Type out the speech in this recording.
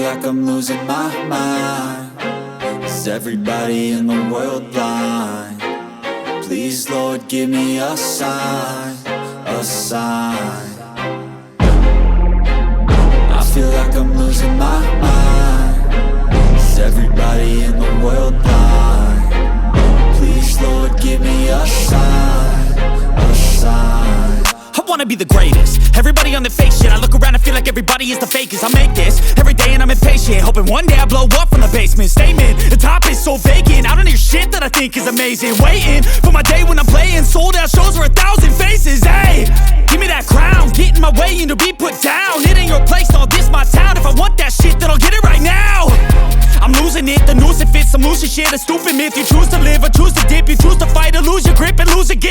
like I'm losing my mind. Is everybody in the world blind? Please, Lord, give me a sign, a sign. I feel like I'm losing my mind. Is everybody in the world blind? Please, Lord, give me a sign, a sign. I wanna be the greatest. Everybody on the fake shit. I look around and feel like everybody is the fakest. I make this every day and I'm impatient, hoping one day I blow up from the basement. Statement, the top is so vacant. I don't hear shit that I think is amazing. Waiting for my day when I'm playing sold out shows for 1,000 faces. Hey, give me that crown, get in my way and to be put down. It ain't your place, no, this my town. If I want that shit, then I'll get it right now. I'm losing it, the noose it fits some loose shit. A stupid myth, you choose to live or choose to dip. You choose to fight or lose your grip and lose again.